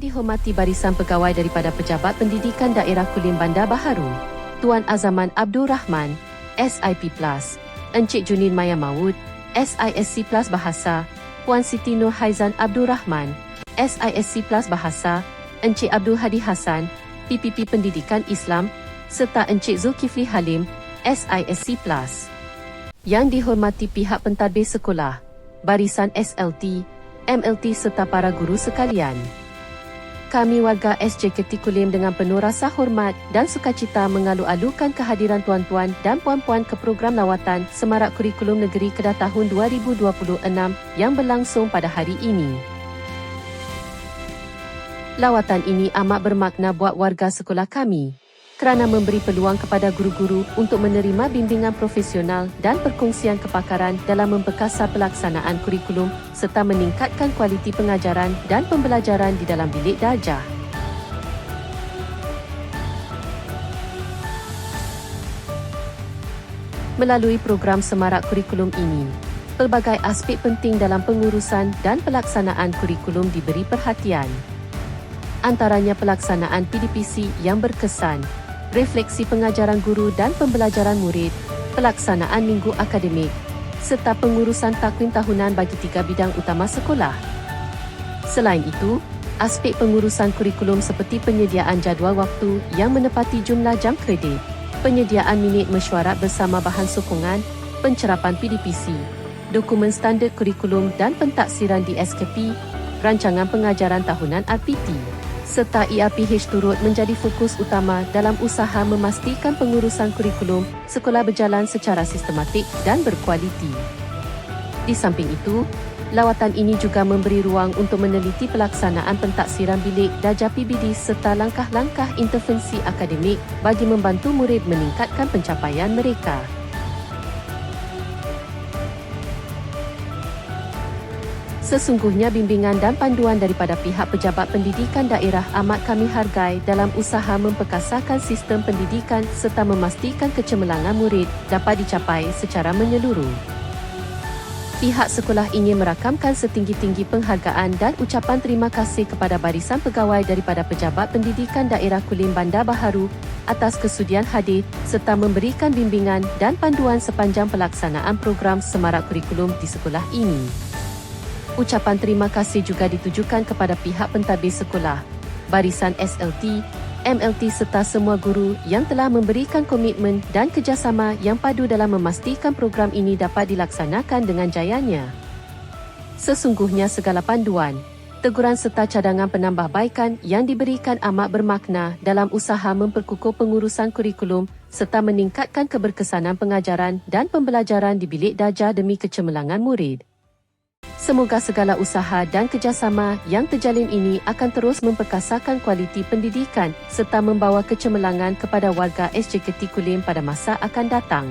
Yang dihormati barisan pegawai daripada Pejabat Pendidikan Daerah Kulim Bandar Baharu, Tuan Azaman Abdul Rahman, SIP+, Encik Junin Maya Maud, SISC+ Bahasa, Puan Siti Nur Haizan Abdul Rahman, SISC+ Bahasa, Encik Abdul Hadi Hassan, PPP Pendidikan Islam, serta Encik Zulkifli Halim, SISC+. Yang dihormati pihak pentadbir sekolah, barisan SLT, MLT serta para guru sekalian. Kami warga SJKT Kulim dengan penuh rasa hormat dan sukacita mengalu-alukan kehadiran tuan-tuan dan puan-puan ke program lawatan Semarak Kurikulum Negeri Kedah tahun 2026 yang berlangsung pada hari ini. Lawatan ini amat bermakna buat warga sekolah kami kerana memberi peluang kepada guru-guru untuk menerima bimbingan profesional dan perkongsian kepakaran dalam memperkasa pelaksanaan kurikulum serta meningkatkan kualiti pengajaran dan pembelajaran di dalam bilik darjah. Melalui program Semarak Kurikulum ini, pelbagai aspek penting dalam pengurusan dan pelaksanaan kurikulum diberi perhatian. Antaranya pelaksanaan PDPC yang berkesan, refleksi pengajaran guru dan pembelajaran murid, pelaksanaan minggu akademik, serta pengurusan takwim tahunan bagi 3 bidang utama sekolah. Selain itu, aspek pengurusan kurikulum seperti penyediaan jadual waktu yang menepati jumlah jam kredit, penyediaan minit mesyuarat bersama bahan sokongan, pencerapan PDPC, dokumen standard kurikulum dan pentaksiran di SKP, rancangan pengajaran tahunan RPT, serta ERPH turut menjadi fokus utama dalam usaha memastikan pengurusan kurikulum sekolah berjalan secara sistematik dan berkualiti. Di samping itu, lawatan ini juga memberi ruang untuk meneliti pelaksanaan pentaksiran bilik darjah PBD serta langkah-langkah intervensi akademik bagi membantu murid meningkatkan pencapaian mereka. Sesungguhnya bimbingan dan panduan daripada pihak Pejabat Pendidikan Daerah amat kami hargai dalam usaha memperkasakan sistem pendidikan serta memastikan kecemerlangan murid dapat dicapai secara menyeluruh. Pihak sekolah ingin merakamkan setinggi-tinggi penghargaan dan ucapan terima kasih kepada barisan pegawai daripada Pejabat Pendidikan Daerah Kulim Bandar Baharu atas kesudian hadir serta memberikan bimbingan dan panduan sepanjang pelaksanaan program Semarak Kurikulum di sekolah ini. Ucapan terima kasih juga ditujukan kepada pihak pentadbir sekolah, barisan SLT, MLT serta semua guru yang telah memberikan komitmen dan kerjasama yang padu dalam memastikan program ini dapat dilaksanakan dengan jayanya. Sesungguhnya segala panduan, teguran serta cadangan penambahbaikan yang diberikan amat bermakna dalam usaha memperkukuh pengurusan kurikulum serta meningkatkan keberkesanan pengajaran dan pembelajaran di bilik darjah demi kecemerlangan murid. Semoga segala usaha dan kerjasama yang terjalin ini akan terus memperkasakan kualiti pendidikan serta membawa kecemerlangan kepada warga SJKT Kulim pada masa akan datang.